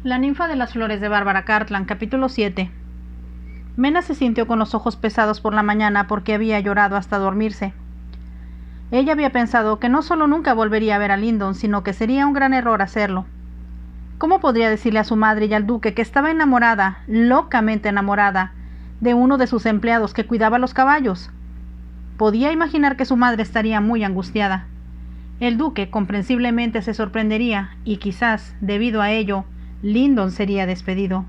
La ninfa de las flores de Bárbara Cartland, capítulo 7. Mena se sintió con los ojos pesados por la mañana porque había llorado hasta dormirse. Ella había pensado que no solo nunca volvería a ver a Lyndon, sino que sería un gran error hacerlo. ¿Cómo podría decirle a su madre y al duque que estaba enamorada, locamente enamorada, de uno de sus empleados que cuidaba los caballos? Podía imaginar que su madre estaría muy angustiada. El duque comprensiblemente se sorprendería y quizás, debido a ello, Lyndon sería despedido.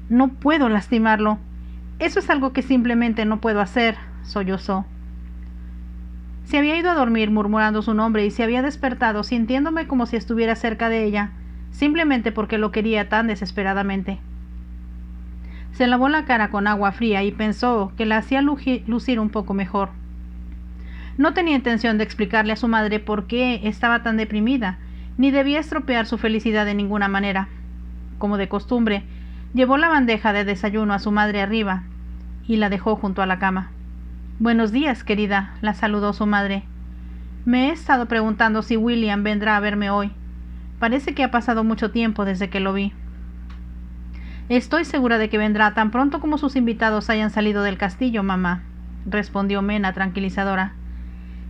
No puedo lastimarlo. Eso es algo que simplemente no puedo hacer, sollozó. Se había ido a dormir murmurando su nombre y se había despertado sintiéndome como si estuviera cerca de ella, simplemente porque lo quería tan desesperadamente. Se lavó la cara con agua fría y pensó que la hacía lucir un poco mejor. No tenía intención de explicarle a su madre por qué estaba tan deprimida, ni debía estropear su felicidad de ninguna manera. Como de costumbre, llevó la bandeja de desayuno a su madre arriba y la dejó junto a la cama. «Buenos días, querida», la saludó su madre. «Me he estado preguntando si William vendrá a verme hoy. Parece que ha pasado mucho tiempo desde que lo vi». «Estoy segura de que vendrá tan pronto como sus invitados hayan salido del castillo, mamá», respondió Mena tranquilizadora.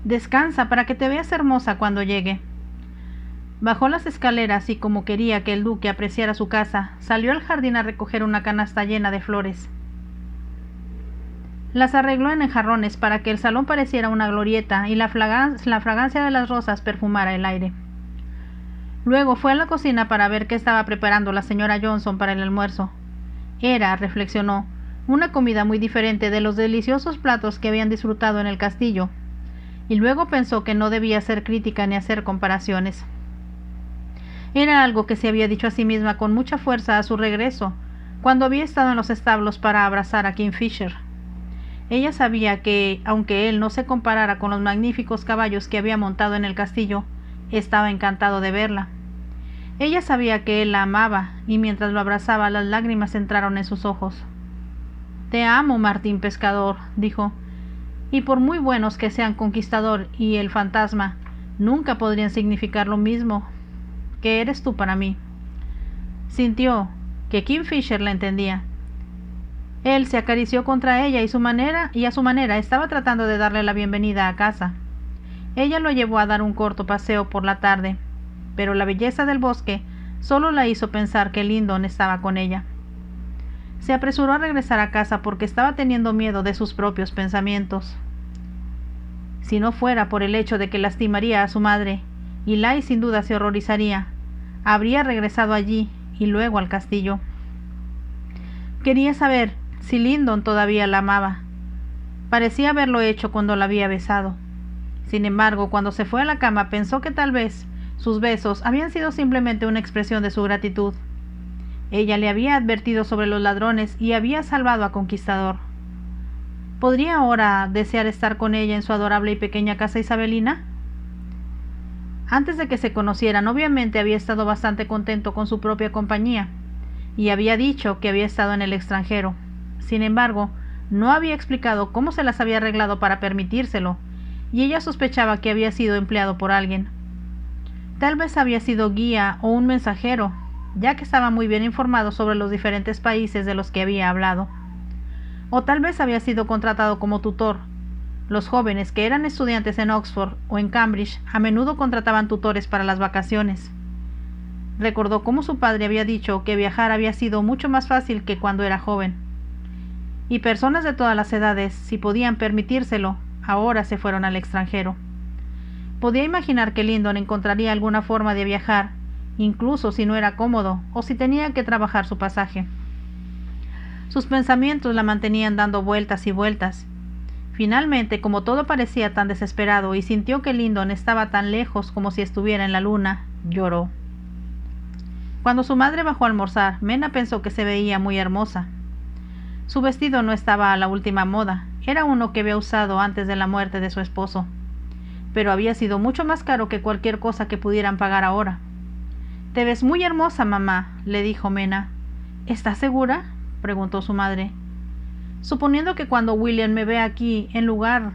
«Descansa para que te veas hermosa cuando llegue». Bajó las escaleras y, como quería que el duque apreciara su casa, salió al jardín a recoger una canasta llena de flores. Las arregló en jarrones para que el salón pareciera una glorieta y la fragancia de las rosas perfumara el aire. Luego fue a la cocina para ver qué estaba preparando la señora Johnson para el almuerzo. Era, reflexionó, una comida muy diferente de los deliciosos platos que habían disfrutado en el castillo, y luego pensó que no debía ser crítica ni hacer comparaciones. Era algo que se había dicho a sí misma con mucha fuerza a su regreso, cuando había estado en los establos para abrazar a Kingfisher. Ella sabía que, aunque él no se comparara con los magníficos caballos que había montado en el castillo, estaba encantado de verla. Ella sabía que él la amaba, y mientras lo abrazaba las lágrimas entraron en sus ojos. «Te amo, Martín Pescador», dijo, «y por muy buenos que sean Conquistador y el Fantasma, nunca podrían significar lo mismo que eres tú para mí». Sintió que Kingfisher la entendía. Él se acarició contra ella y a su manera estaba tratando de darle la bienvenida a casa. Ella lo llevó a dar un corto paseo por la tarde, pero la belleza del bosque solo la hizo pensar que Lyndon estaba con ella. Se apresuró a regresar a casa porque estaba teniendo miedo de sus propios pensamientos. Si no fuera por el hecho de que lastimaría a su madre, Eli sin duda se horrorizaría. Habría regresado allí y luego al castillo. Quería saber si Lyndon todavía la amaba. Parecía haberlo hecho cuando la había besado. Sin embargo, cuando se fue a la cama pensó que tal vez sus besos habían sido simplemente una expresión de su gratitud. Ella le había advertido sobre los ladrones y había salvado a Conquistador. ¿Podría ahora desear estar con ella en su adorable y pequeña casa isabelina? Antes de que se conocieran, obviamente había estado bastante contento con su propia compañía, y había dicho que había estado en el extranjero. Sin embargo, no había explicado cómo se las había arreglado para permitírselo, y ella sospechaba que había sido empleado por alguien. Tal vez había sido guía o un mensajero, ya que estaba muy bien informado sobre los diferentes países de los que había hablado. O tal vez había sido contratado como tutor. Los jóvenes que eran estudiantes en Oxford o en Cambridge a menudo contrataban tutores para las vacaciones. Recordó cómo su padre había dicho que viajar había sido mucho más fácil que cuando era joven. Y personas de todas las edades, si podían permitírselo, ahora se fueron al extranjero. Podía imaginar que Lyndon encontraría alguna forma de viajar, incluso si no era cómodo o si tenía que trabajar su pasaje. Sus pensamientos la mantenían dando vueltas y vueltas. Finalmente, como todo parecía tan desesperado y sintió que Lyndon estaba tan lejos como si estuviera en la luna, lloró. Cuando su madre bajó a almorzar, Mena pensó que se veía muy hermosa. Su vestido no estaba a la última moda, era uno que había usado antes de la muerte de su esposo, pero había sido mucho más caro que cualquier cosa que pudieran pagar ahora. «Te ves muy hermosa, mamá», le dijo Mena. «¿Estás segura?», preguntó su madre. «Suponiendo que cuando William me vea aquí, en lugar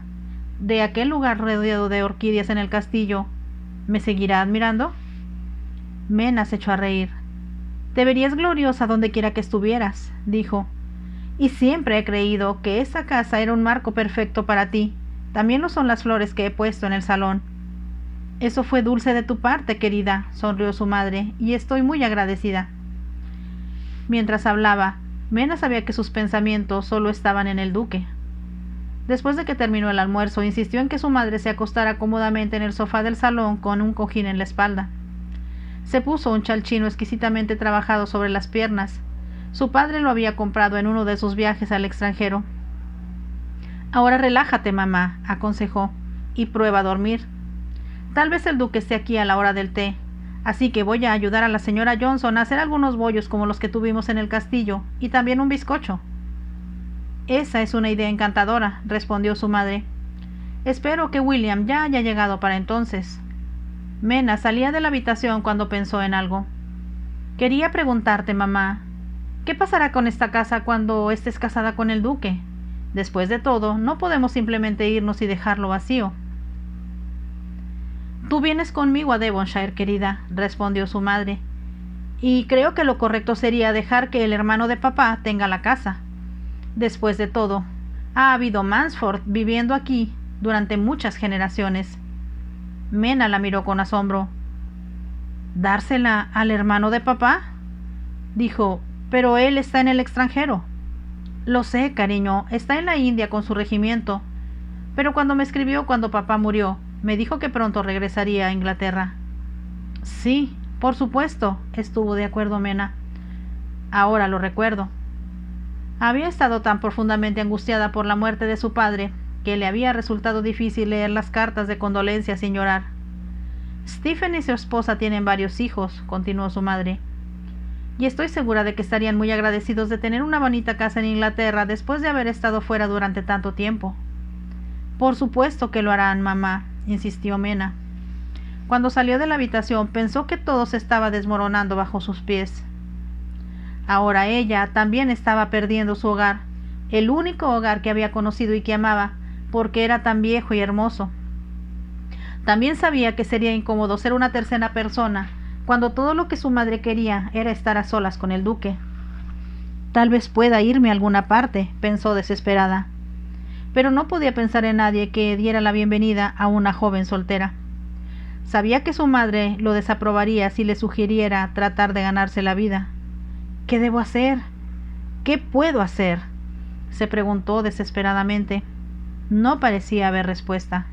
de aquel lugar rodeado de orquídeas en el castillo, ¿me seguirá admirando?». Mena se echó a reír. Te verías gloriosa donde quiera que estuvieras, dijo. Y siempre he creído que esa casa era un marco perfecto para ti. También lo son las flores que he puesto en el salón. Eso fue dulce de tu parte, querida, sonrió su madre, y estoy muy agradecida. Mientras hablaba, Mena sabía que sus pensamientos solo estaban en el duque. Después de que terminó el almuerzo, insistió en que su madre se acostara cómodamente en el sofá del salón con un cojín en la espalda. Se puso un chal chino exquisitamente trabajado sobre las piernas. Su padre lo había comprado en uno de sus viajes al extranjero. Ahora relájate, mamá, aconsejó, y prueba a dormir. Tal vez el duque esté aquí a la hora del té, así que voy a ayudar a la señora Johnson a hacer algunos bollos como los que tuvimos en el castillo, y también un bizcocho. Esa es una idea encantadora, respondió su madre. Espero que William ya haya llegado para entonces. Mena salía de la habitación cuando pensó en algo. Quería preguntarte, mamá, ¿qué pasará con esta casa cuando estés casada con el duque? Después de todo, no podemos simplemente irnos y dejarlo vacío. Tú vienes conmigo a Devonshire, querida, respondió su madre, y creo que lo correcto sería dejar que el hermano de papá tenga la casa. Después de todo, ha habido Mansford viviendo aquí durante muchas generaciones. Mena la miró con asombro. ¿Dársela al hermano de papá? Dijo, pero él está en el extranjero. Lo sé, cariño, está en la India con su regimiento. Pero cuando me escribió cuando papá murió, me dijo que pronto regresaría a Inglaterra. Sí, por supuesto, estuvo de acuerdo Mena. Ahora lo recuerdo. Había estado tan profundamente angustiada por la muerte de su padre que le había resultado difícil leer las cartas de condolencia sin llorar. Stephen y su esposa tienen varios hijos, continuó su madre, y estoy segura de que estarían muy agradecidos de tener una bonita casa en Inglaterra después de haber estado fuera durante tanto tiempo. Por supuesto que lo harán, mamá, insistió Mena. Cuando salió de la habitación pensó que todo se estaba desmoronando bajo sus pies. Ahora ella también estaba perdiendo su hogar, el único hogar que había conocido y que amaba, porque era tan viejo y hermoso. También sabía que sería incómodo ser una tercera persona, cuando todo lo que su madre quería era estar a solas con el duque. Tal vez pueda irme a alguna parte, pensó desesperada. Pero no podía pensar en nadie que diera la bienvenida a una joven soltera. Sabía que su madre lo desaprobaría si le sugiriera tratar de ganarse la vida. ¿Qué debo hacer? ¿Qué puedo hacer?, se preguntó desesperadamente. No parecía haber respuesta.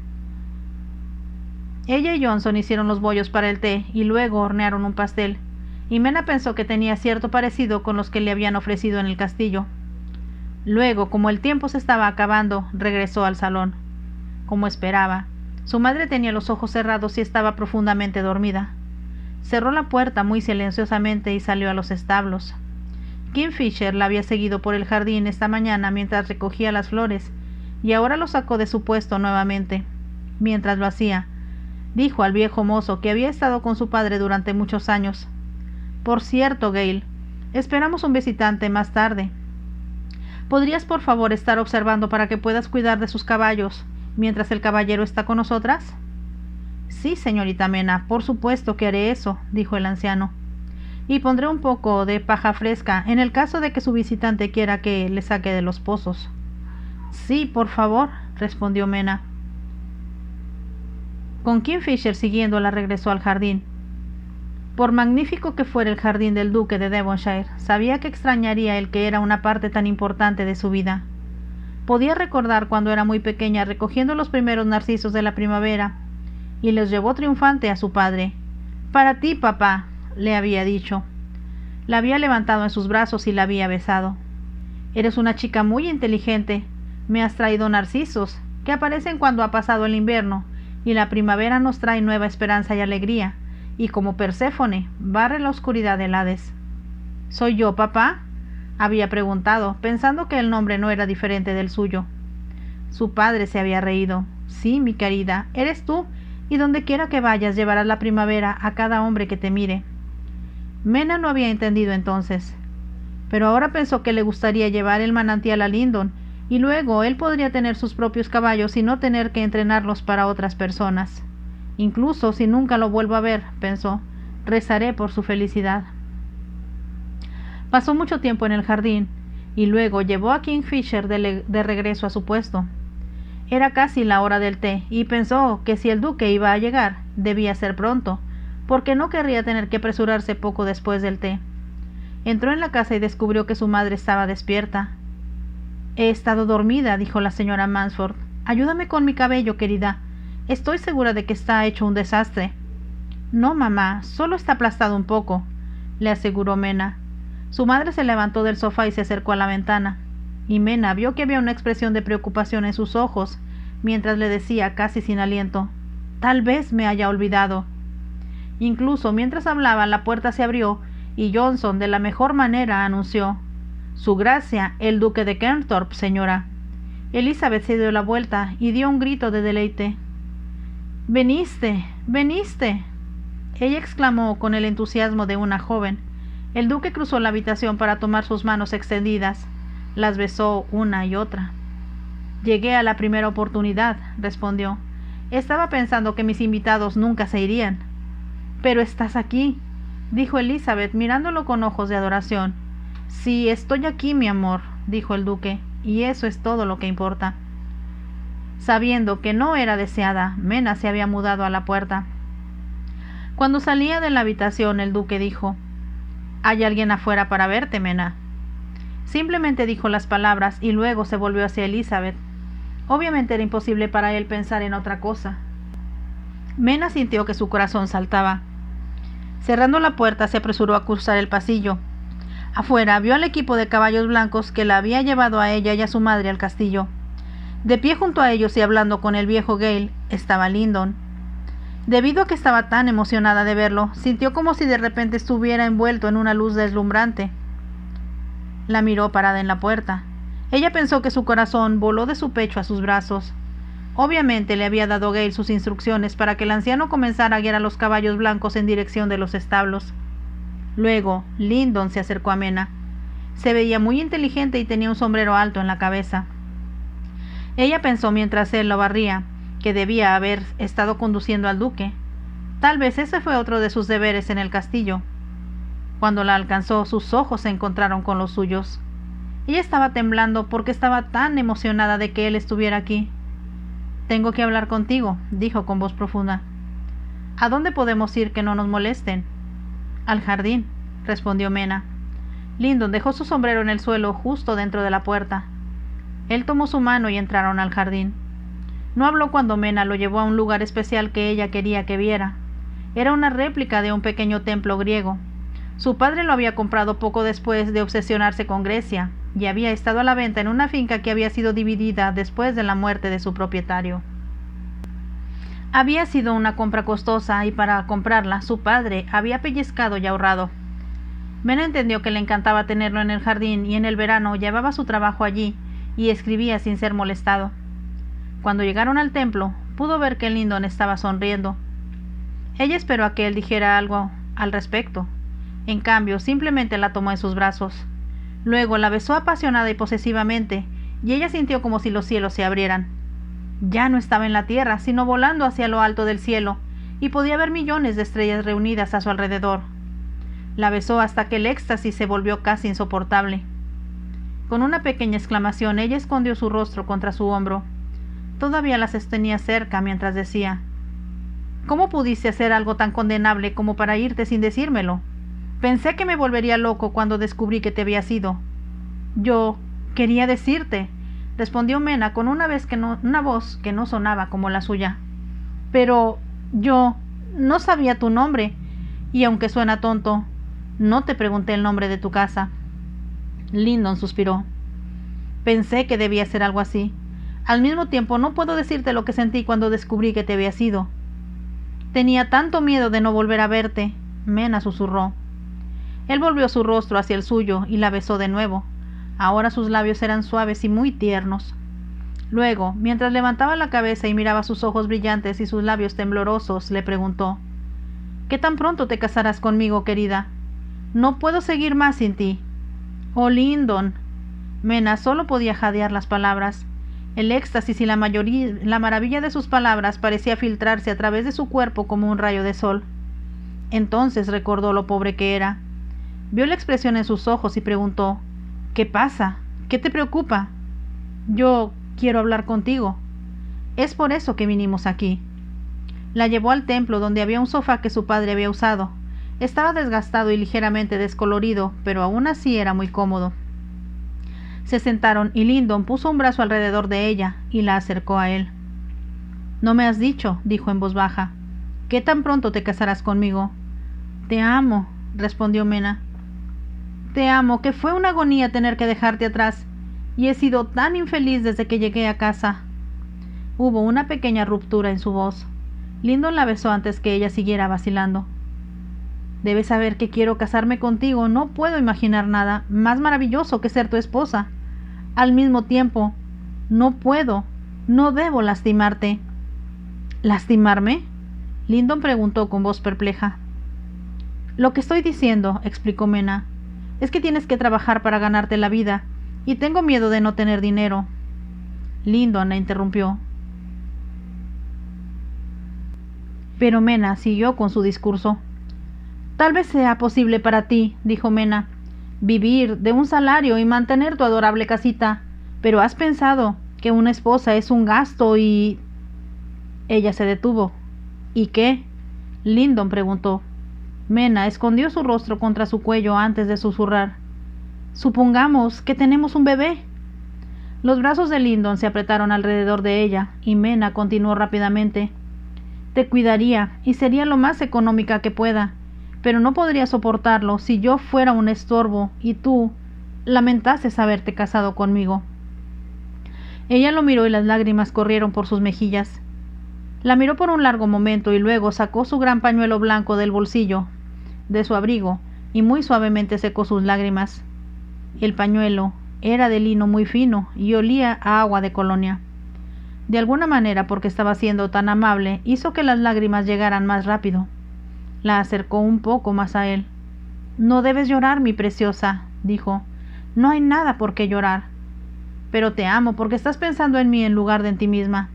Ella y Johnson hicieron los bollos para el té y luego hornearon un pastel, y Mena pensó que tenía cierto parecido con los que le habían ofrecido en el castillo. Luego, como el tiempo se estaba acabando, regresó al salón. Como esperaba, su madre tenía los ojos cerrados y estaba profundamente dormida. Cerró la puerta muy silenciosamente y salió a los establos. Kingfisher la había seguido por el jardín esta mañana mientras recogía las flores, y ahora lo sacó de su puesto nuevamente. Mientras lo hacía, dijo al viejo mozo que había estado con su padre durante muchos años: Por cierto, Gale, esperamos un visitante más tarde. ¿Podrías por favor estar observando para que puedas cuidar de sus caballos mientras el caballero está con nosotras? Sí, señorita Mena, por supuesto que haré eso, dijo el anciano. Y pondré un poco de paja fresca en el caso de que su visitante quiera que le saque de los pozos. Sí, por favor, respondió Mena. Con Kingfisher siguiéndola regresó al jardín. Por magnífico que fuera el jardín del duque de Devonshire, sabía que extrañaría el que era una parte tan importante de su vida. Podía recordar cuando era muy pequeña recogiendo los primeros narcisos de la primavera, y los llevó triunfante a su padre. «Para ti, papá», le había dicho. La había levantado en sus brazos y la había besado. «Eres una chica muy inteligente. Me has traído narcisos, que aparecen cuando ha pasado el invierno, y la primavera nos trae nueva esperanza y alegría, y como Perséfone, barre la oscuridad del Hades». «¿Soy yo, papá?», había preguntado, pensando que el nombre no era diferente del suyo. Su padre se había reído. «Sí, mi querida, eres tú, y donde quiera que vayas llevarás la primavera a cada hombre que te mire». Mena no había entendido entonces, pero ahora pensó que le gustaría llevar el manantial a Lindon, y luego él podría tener sus propios caballos y no tener que entrenarlos para otras personas. Incluso si nunca lo vuelvo a ver, pensó, rezaré por su felicidad. Pasó mucho tiempo en el jardín y luego llevó a Kingfisher de regreso a su puesto. Era casi la hora del té y pensó que si el duque iba a llegar, debía ser pronto, porque no querría tener que apresurarse poco después del té. Entró en la casa y descubrió que su madre estaba despierta. «He estado dormida», dijo la señora Mansford. «Ayúdame con mi cabello, querida. Estoy segura de que está hecho un desastre». «No, mamá, solo está aplastado un poco», le aseguró Mena. Su madre se levantó del sofá y se acercó a la ventana, y Mena vio que había una expresión de preocupación en sus ojos, mientras le decía casi sin aliento: «Tal vez me haya olvidado». Incluso mientras hablaba, la puerta se abrió y Johnson de la mejor manera anunció: «Su gracia, el duque de Kernthorpe, señora». Elizabeth se dio la vuelta y dio un grito de deleite. «¡Veniste! ¡Veniste!». Ella exclamó con el entusiasmo de una joven. El duque cruzó la habitación para tomar sus manos extendidas. Las besó una y otra. «Llegué a la primera oportunidad», respondió. «Estaba pensando que mis invitados nunca se irían». «Pero estás aquí», dijo Elizabeth mirándolo con ojos de adoración. «Sí, estoy aquí, mi amor», dijo el duque, «y eso es todo lo que importa». Sabiendo que no era deseada, Mena se había mudado a la puerta. Cuando salía de la habitación, el duque dijo: «¿Hay alguien afuera para verte, Mena?». Simplemente dijo las palabras y luego se volvió hacia Elizabeth. Obviamente era imposible para él pensar en otra cosa. Mena sintió que su corazón saltaba. Cerrando la puerta, se apresuró a cruzar el pasillo. Afuera vio al equipo de caballos blancos que la había llevado a ella y a su madre al castillo. De pie junto a ellos y hablando con el viejo Gale estaba Lyndon. Debido a que estaba tan emocionada de verlo, sintió como si de repente estuviera envuelto en una luz deslumbrante. La miró parada en la puerta. Ella pensó que su corazón voló de su pecho a sus brazos. Obviamente le había dado Gale sus instrucciones para que el anciano comenzara a guiar a los caballos blancos en dirección de los establos. Luego, Lyndon se acercó a Mena. Se veía muy inteligente y tenía un sombrero alto en la cabeza. Ella pensó mientras él lo barría que debía haber estado conduciendo al duque. Tal vez ese fue otro de sus deberes en el castillo. Cuando la alcanzó, sus ojos se encontraron con los suyos. Ella estaba temblando porque estaba tan emocionada de que él estuviera aquí. «Tengo que hablar contigo», dijo con voz profunda. «¿A dónde podemos ir que no nos molesten?» «Al jardín», respondió Mena. Lyndon dejó su sombrero en el suelo justo dentro de la puerta. Él tomó su mano y entraron al jardín. No habló cuando Mena lo llevó a un lugar especial que ella quería que viera. Era una réplica de un pequeño templo griego. Su padre lo había comprado poco después de obsesionarse con Grecia, y había estado a la venta en una finca que había sido dividida después de la muerte de su propietario. Había sido una compra costosa y para comprarla su padre había pellizcado y ahorrado. Mena entendió que le encantaba tenerlo en el jardín y en el verano llevaba su trabajo allí y escribía sin ser molestado. Cuando llegaron al templo, pudo ver que Lyndon estaba sonriendo. Ella esperó a que él dijera algo al respecto. En cambio, simplemente la tomó en sus brazos. Luego la besó apasionada y posesivamente, y ella sintió como si los cielos se abrieran. Ya no estaba en la tierra, sino volando hacia lo alto del cielo, y podía ver millones de estrellas reunidas a su alrededor. La besó hasta que el éxtasis se volvió casi insoportable. Con una pequeña exclamación, ella escondió su rostro contra su hombro. Todavía la sostenía cerca mientras decía: «¿Cómo pudiste hacer algo tan condenable como para irte sin decírmelo? Pensé que me volvería loco cuando descubrí que te habías ido». «Yo quería decirte», respondió Mena con una voz que no sonaba como la suya. «Pero yo no sabía tu nombre, y aunque suena tonto, no te pregunté el nombre de tu casa». Lyndon suspiró. «Pensé que debía ser algo así. Al mismo tiempo, no puedo decirte lo que sentí cuando descubrí que te habías ido». «Tenía tanto miedo de no volver a verte», Mena susurró. Él volvió su rostro hacia el suyo y la besó de nuevo. Ahora sus labios eran suaves y muy tiernos. Luego, mientras levantaba la cabeza y miraba sus ojos brillantes y sus labios temblorosos, le preguntó: «¿Qué tan pronto te casarás conmigo, querida? No puedo seguir más sin ti». «Oh, Lyndon». Mena solo podía jadear las palabras. El éxtasis y la maravilla de sus palabras parecía filtrarse a través de su cuerpo como un rayo de sol. Entonces recordó lo pobre que era. Vio la expresión en sus ojos y preguntó: ¿Qué pasa? ¿Qué te preocupa? Yo quiero hablar contigo. Es por eso que vinimos aquí. La llevó al templo, donde había un sofá que su padre había usado. Estaba desgastado y ligeramente descolorido, pero aún así era muy cómodo. Se sentaron y Lyndon puso un brazo alrededor de ella y la acercó a él. «No me has dicho», dijo en voz baja, «¿qué tan pronto te casarás conmigo?» «Te amo», respondió Mena. «Te amo, que fue una agonía tener que dejarte atrás, y he sido tan infeliz desde que llegué a casa». Hubo una pequeña ruptura en su voz. Lyndon la besó antes que ella siguiera vacilando. «Debes saber que quiero casarme contigo. No puedo imaginar nada más maravilloso que ser tu esposa. Al mismo tiempo, no debo lastimarte». «¿Lastimarme?», Lyndon preguntó con voz perpleja. «Lo que estoy diciendo», explicó Mena, «es que tienes que trabajar para ganarte la vida, y tengo miedo de no tener dinero». Lyndon la interrumpió. Pero Mena siguió con su discurso. «Tal vez sea posible para ti», dijo Mena, «vivir de un salario y mantener tu adorable casita, pero has pensado que una esposa es un gasto y...» Ella se detuvo. «¿Y qué?», Lyndon preguntó. Mena escondió su rostro contra su cuello antes de susurrar: «Supongamos que tenemos un bebé». Los brazos de Lyndon se apretaron alrededor de ella y Mena continuó rápidamente: «Te cuidaría y sería lo más económica que pueda, pero no podría soportarlo si yo fuera un estorbo y tú lamentases haberte casado conmigo». Ella lo miró y las lágrimas corrieron por sus mejillas. La miró por un largo momento y luego sacó su gran pañuelo blanco del bolsillo de su abrigo y muy suavemente secó sus lágrimas. El pañuelo era de lino muy fino y olía a agua de colonia. De alguna manera, porque estaba siendo tan amable, hizo que las lágrimas llegaran más rápido. La acercó un poco más a él. «No debes llorar, mi preciosa», dijo. «No hay nada por qué llorar. Pero te amo porque estás pensando en mí en lugar de en ti misma».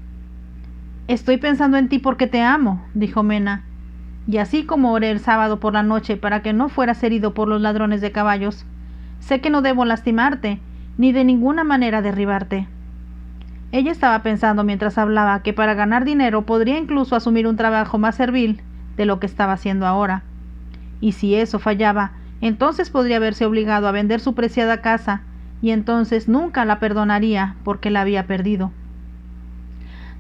«Estoy pensando en ti porque te amo», dijo Mena. «Y así como oré el sábado por la noche para que no fueras herido por los ladrones de caballos, sé que no debo lastimarte, ni de ninguna manera derribarte». Ella estaba pensando mientras hablaba que para ganar dinero podría incluso asumir un trabajo más servil de lo que estaba haciendo ahora. Y si eso fallaba, entonces podría verse obligado a vender su preciada casa, y entonces nunca la perdonaría porque la había perdido.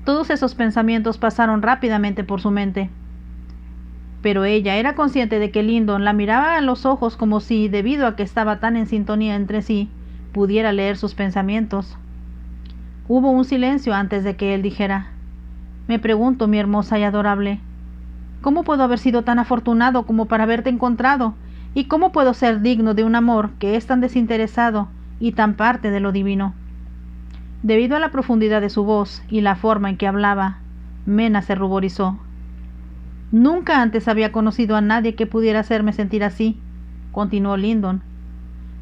Todos esos pensamientos pasaron rápidamente por su mente. Pero ella era consciente de que Lyndon la miraba a los ojos como si, debido a que estaba tan en sintonía entre sí, pudiera leer sus pensamientos. Hubo un silencio antes de que él dijera: «Me pregunto, mi hermosa y adorable, ¿cómo puedo haber sido tan afortunado como para haberte encontrado? ¿Y cómo puedo ser digno de un amor que es tan desinteresado y tan parte de lo divino?» Debido a la profundidad de su voz y la forma en que hablaba, Mena se ruborizó. «Nunca antes había conocido a nadie que pudiera hacerme sentir así», continuó Lyndon.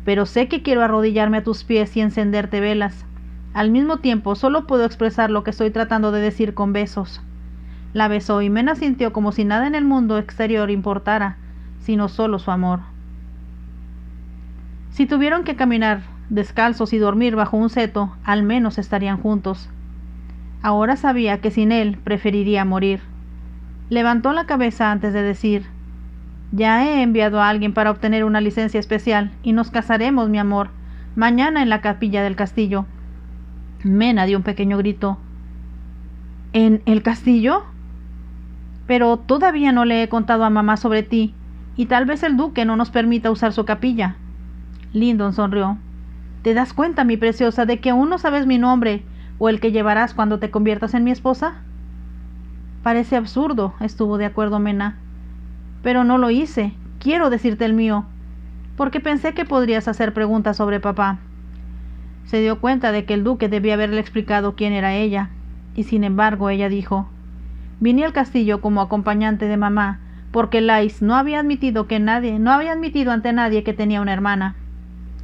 «Pero sé que quiero arrodillarme a tus pies y encenderte velas. Al mismo tiempo, solo puedo expresar lo que estoy tratando de decir con besos». La besó y Mena sintió como si nada en el mundo exterior importara, sino solo su amor. Si tuvieron que caminar descalzos y dormir bajo un seto, al menos estarían juntos. Ahora sabía que sin él preferiría morir. Levantó la cabeza antes de decir: «Ya he enviado a alguien para obtener una licencia especial y nos casaremos, mi amor, mañana en la capilla del castillo». Mena dio un pequeño grito. «¿En el castillo? Pero todavía no le he contado a mamá sobre ti, y tal vez el duque no nos permita usar su capilla». Lyndon sonrió. «¿Te das cuenta, mi preciosa, de que aún no sabes mi nombre o el que llevarás cuando te conviertas en mi esposa?» «Parece absurdo», estuvo de acuerdo Mena. «Pero no lo hice. Quiero decirte el mío, porque pensé que podrías hacer preguntas sobre papá». Se dio cuenta de que el duque debía haberle explicado quién era ella, y sin embargo ella dijo: «Vine al castillo como acompañante de mamá, porque Lais no había admitido ante nadie que tenía una hermana».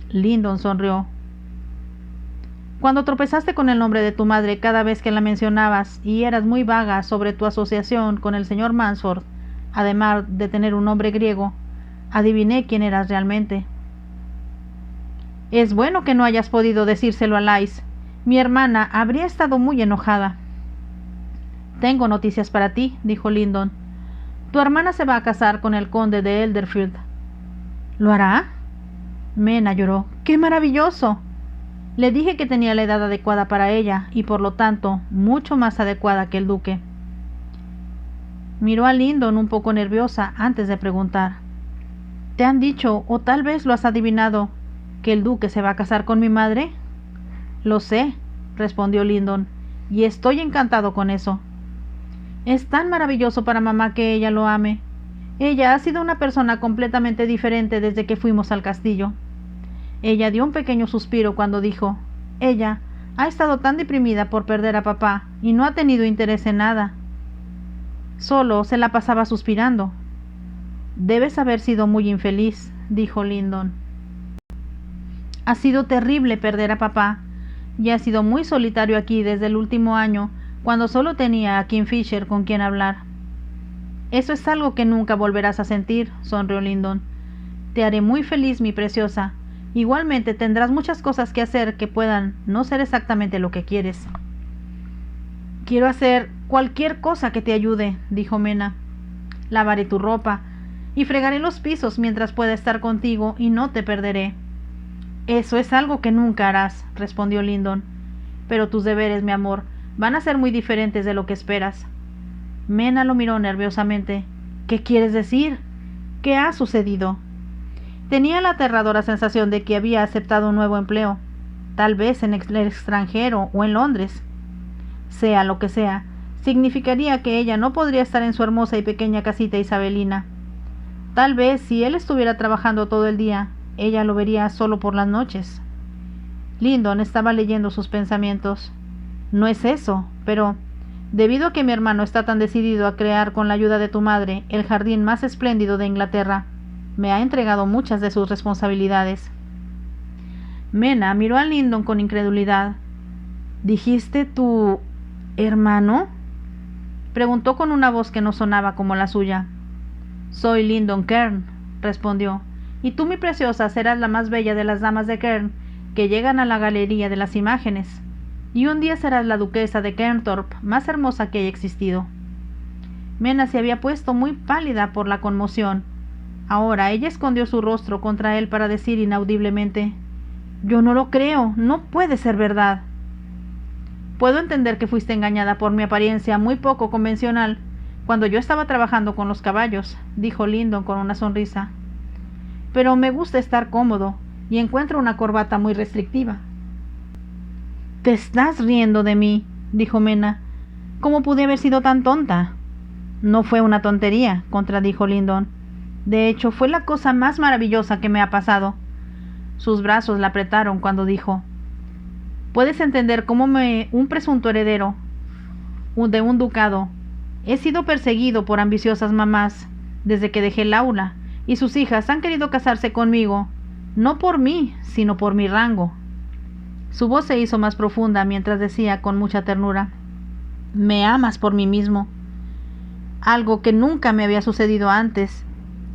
Lyndon sonrió. «Cuando tropezaste con el nombre de tu madre cada vez que la mencionabas y eras muy vaga sobre tu asociación con el señor Mansford, además de tener un nombre griego, Adiviné quién eras realmente. Es bueno que no hayas podido decírselo a Lice. Mi hermana habría estado muy enojada. Tengo noticias para ti, dijo Lyndon. Tu hermana se va a casar con el conde de Elderfield. ¿Lo hará? Mena lloró. ¡Qué maravilloso! Le dije que tenía la edad adecuada para ella y por lo tanto mucho más adecuada que el duque. Miró a Lyndon un poco nerviosa antes de preguntar. ¿Te han dicho, o tal vez lo has adivinado, que el duque se va a casar con mi madre? Lo sé, respondió Lyndon, y estoy encantado con eso. Es tan maravilloso para mamá que ella lo ame. Ella ha sido una persona completamente diferente desde que fuimos al castillo. Ella dio un pequeño suspiro cuando dijo, ella ha estado tan deprimida por perder a papá y no ha tenido interés en nada. Solo se la pasaba suspirando. Debes haber sido muy infeliz, dijo Lyndon. Ha sido terrible perder a papá, y ha sido muy solitario aquí desde el último año, cuando solo tenía a Kingfisher con quien hablar. Eso es algo que nunca volverás a sentir, sonrió Lyndon. Te haré muy feliz, mi preciosa. Igualmente tendrás muchas cosas que hacer que puedan no ser exactamente lo que quieres. Quiero hacer cualquier cosa que te ayude, dijo Mena. Lavaré tu ropa y fregaré los pisos mientras pueda estar contigo y no te perderé. Eso es algo que nunca harás, respondió Lyndon. Pero tus deberes, mi amor, van a ser muy diferentes de lo que esperas. Mena lo miró nerviosamente. ¿Qué quieres decir? ¿Qué ha sucedido? Tenía la aterradora sensación de que había aceptado un nuevo empleo, tal vez en el extranjero o en Londres. Sea lo que sea, significaría que ella no podría estar en su hermosa y pequeña casita isabelina. Tal vez si él estuviera trabajando todo el día, ella lo vería solo por las noches. Lyndon estaba leyendo sus pensamientos. No es eso, pero debido a que mi hermano está tan decidido a crear con la ayuda de tu madre el jardín más espléndido de Inglaterra, me ha entregado muchas de sus responsabilidades. Mena miró a Lyndon con incredulidad. ¿Dijiste tu hermano? Preguntó con una voz que no sonaba como la suya. Soy Lyndon Kern, respondió, y tú, mi preciosa, serás la más bella de las damas de Kern que llegan a la galería de las imágenes, y un día serás la duquesa de Kernthorpe más hermosa que haya existido. Mena se había puesto muy pálida por la conmoción. Ahora ella escondió su rostro contra él para decir inaudiblemente, «Yo no lo creo, no puede ser verdad». «Puedo entender que fuiste engañada por mi apariencia muy poco convencional cuando yo estaba trabajando con los caballos», dijo Lyndon con una sonrisa. «Pero me gusta estar cómodo y encuentro una corbata muy restrictiva». «Te estás riendo de mí», dijo Mena. «¿Cómo pude haber sido tan tonta?» «No fue una tontería», contradijo Lyndon. «De hecho, fue la cosa más maravillosa que me ha pasado». Sus brazos la apretaron cuando dijo, «Puedes entender cómo un presunto heredero de un ducado. He sido perseguido por ambiciosas mamás desde que dejé el aula, y sus hijas han querido casarse conmigo, no por mí, sino por mi rango». Su voz se hizo más profunda mientras decía con mucha ternura, «Me amas por mí mismo», algo que nunca me había sucedido antes,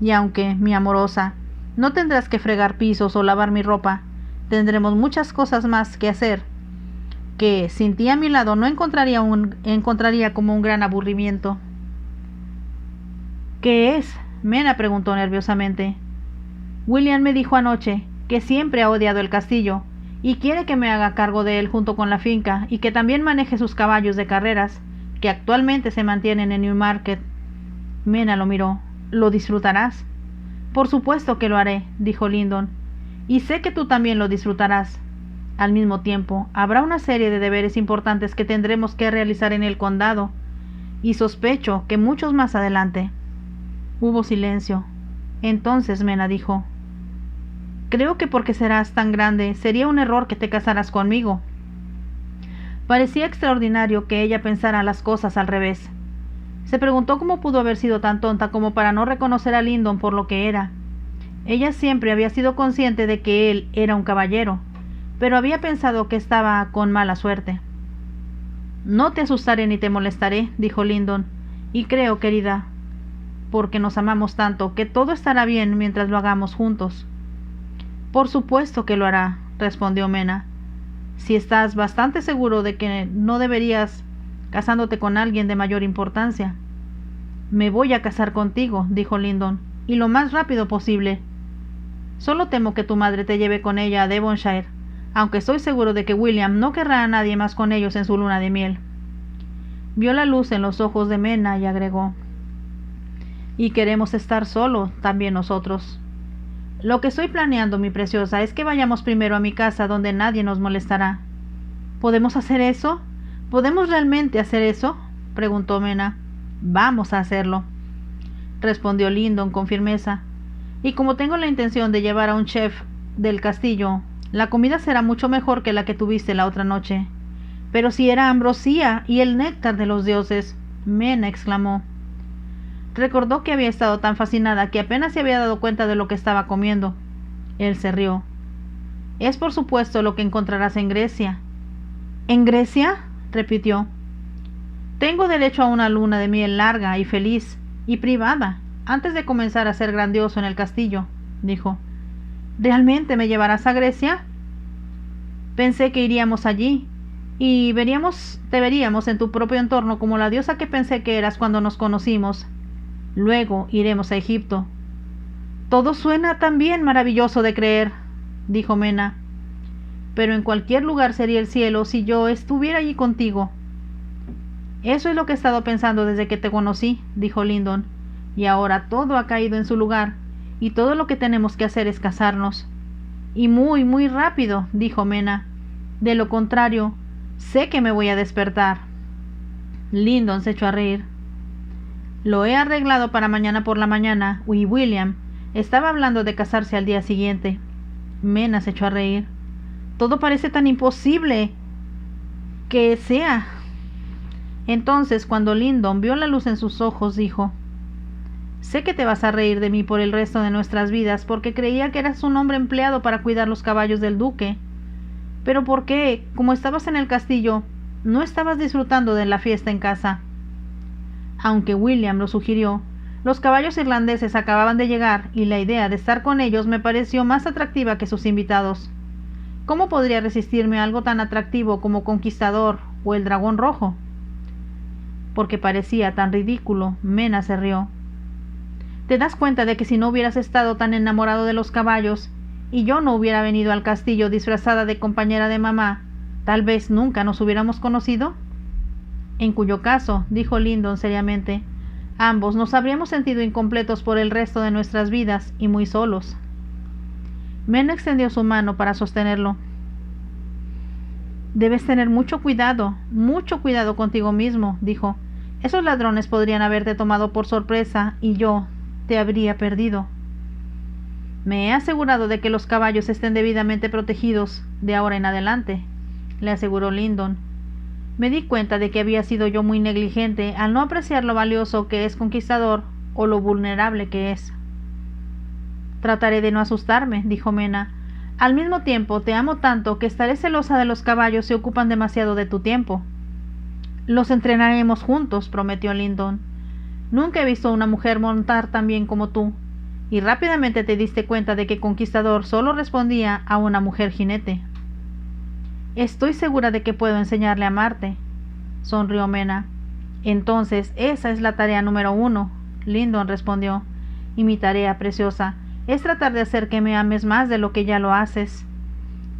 y aunque, mi amorosa, no tendrás que fregar pisos o lavar mi ropa, tendremos muchas cosas más que hacer, que sin ti a mi lado no encontraría como un gran aburrimiento. ¿Qué es?, Mena preguntó nerviosamente. William me dijo anoche que siempre ha odiado el castillo, y quiere que me haga cargo de él junto con la finca, y que también maneje sus caballos de carreras, que actualmente se mantienen en Newmarket. Mena lo miró. «¿Lo disfrutarás?» «Por supuesto que lo haré», dijo Lyndon, «y sé que tú también lo disfrutarás. Al mismo tiempo, habrá una serie de deberes importantes que tendremos que realizar en el condado, y sospecho que muchos más adelante». Hubo silencio. Entonces Mena dijo, «Creo que porque serás tan grande, sería un error que te casaras conmigo». Parecía extraordinario que ella pensara las cosas al revés. Se preguntó cómo pudo haber sido tan tonta como para no reconocer a Lyndon por lo que era. Ella siempre había sido consciente de que él era un caballero, pero había pensado que estaba con mala suerte. «No te asustaré ni te molestaré», dijo Lyndon, «y creo, querida, porque nos amamos tanto que todo estará bien mientras lo hagamos juntos. Por supuesto que lo hará, respondió Mena. Si estás bastante seguro de que no deberías casándote con alguien de mayor importancia. Me voy a casar contigo, dijo Lyndon, y lo más rápido posible. Solo temo que tu madre te lleve con ella a Devonshire, aunque estoy seguro de que William no querrá a nadie más con ellos en su luna de miel. Vio la luz en los ojos de Mena y agregó: y queremos estar solos también nosotros. Lo que estoy planeando, mi preciosa, es que vayamos primero a mi casa donde nadie nos molestará. ¿Podemos hacer eso? ¿Podemos realmente hacer eso?, preguntó Mena. Vamos a hacerlo, respondió Lyndon con firmeza. Y como tengo la intención de llevar a un chef del castillo, la comida será mucho mejor que la que tuviste la otra noche. Pero si era ambrosía y el néctar de los dioses, Mena exclamó. Recordó que había estado tan fascinada que apenas se había dado cuenta de lo que estaba comiendo. Él se rió. Es por supuesto lo que encontrarás en Grecia. ¿En Grecia?, repitió. Tengo derecho a una luna de miel larga y feliz y privada antes de comenzar a ser grandioso en el castillo, dijo. ¿Realmente me llevarás a Grecia? Pensé que iríamos allí y te veríamos en tu propio entorno como la diosa que pensé que eras cuando nos conocimos. Luego iremos a Egipto. Todo suena tan bien maravilloso de creer, dijo Mena. Pero en cualquier lugar sería el cielo si yo estuviera allí contigo. Eso es lo que he estado pensando desde que te conocí, dijo Lyndon, y ahora todo ha caído en su lugar, y todo lo que tenemos que hacer es casarnos. Y muy, muy rápido, dijo Mena. De lo contrario, sé que me voy a despertar. Lyndon se echó a reír. Lo he arreglado para mañana por la mañana, y William estaba hablando de casarse al día siguiente. Mena se echó a reír. Todo parece tan imposible que sea. Entonces, cuando Lyndon vio la luz en sus ojos, dijo: sé que te vas a reír de mí por el resto de nuestras vidas, porque creía que eras un hombre empleado para cuidar los caballos del duque. Pero ¿por qué, como estabas en el castillo, no estabas disfrutando de la fiesta en casa? Aunque William lo sugirió, los caballos irlandeses acababan de llegar y la idea de estar con ellos me pareció más atractiva que sus invitados. ¿Cómo podría resistirme a algo tan atractivo como Conquistador o el Dragón Rojo? Porque parecía tan ridículo, Mena se rió. ¿Te das cuenta de que si no hubieras estado tan enamorado de los caballos y yo no hubiera venido al castillo disfrazada de compañera de mamá, tal vez nunca nos hubiéramos conocido? En cuyo caso, dijo Lyndon seriamente, ambos nos habríamos sentido incompletos por el resto de nuestras vidas y muy solos. Mena extendió su mano para sostenerlo. Debes tener mucho cuidado contigo mismo, dijo. Esos ladrones podrían haberte tomado por sorpresa y yo te habría perdido. Me he asegurado de que los caballos estén debidamente protegidos de ahora en adelante, le aseguró Lyndon. Me di cuenta de que había sido yo muy negligente al no apreciar lo valioso que es Conquistador o lo vulnerable que es. Trataré de no asustarme, dijo Mena. Al mismo tiempo te amo tanto que estaré celosa de los caballos si ocupan demasiado de tu tiempo. Los entrenaremos juntos, prometió Lyndon. Nunca he visto a una mujer montar tan bien como tú, y rápidamente te diste cuenta de que Conquistador solo respondía a una mujer jinete. Estoy segura de que puedo enseñarle a amarte, sonrió Mena. Entonces, esa es la tarea número 1, Lyndon respondió. Y mi tarea, preciosa, es tratar de hacer que me ames más de lo que ya lo haces.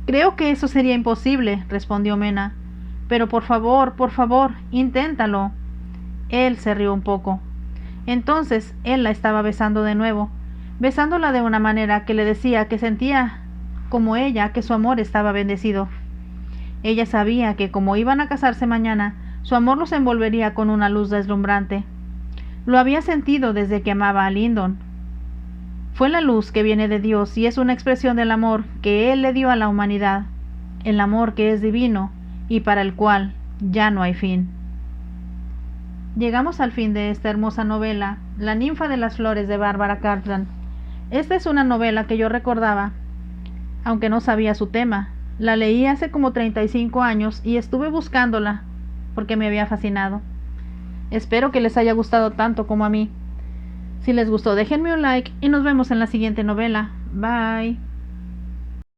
Creo que eso sería imposible, respondió Mena. Pero por favor, inténtalo. Él se rió un poco. Entonces él la estaba besando de nuevo, besándola de una manera que le decía que sentía como ella que su amor estaba bendecido. Ella sabía que como iban a casarse mañana, su amor los envolvería con una luz deslumbrante. Lo había sentido desde que amaba a Lyndon. Fue la luz que viene de Dios y es una expresión del amor que Él le dio a la humanidad, el amor que es divino y para el cual ya no hay fin. Llegamos al fin de esta hermosa novela, La ninfa de las flores de Barbara Cartland. Esta es una novela que yo recordaba, aunque no sabía su tema. La leí hace como 35 años y estuve buscándola porque me había fascinado. Espero que les haya gustado tanto como a mí. Si les gustó, déjenme un like y nos vemos en la siguiente novela. Bye.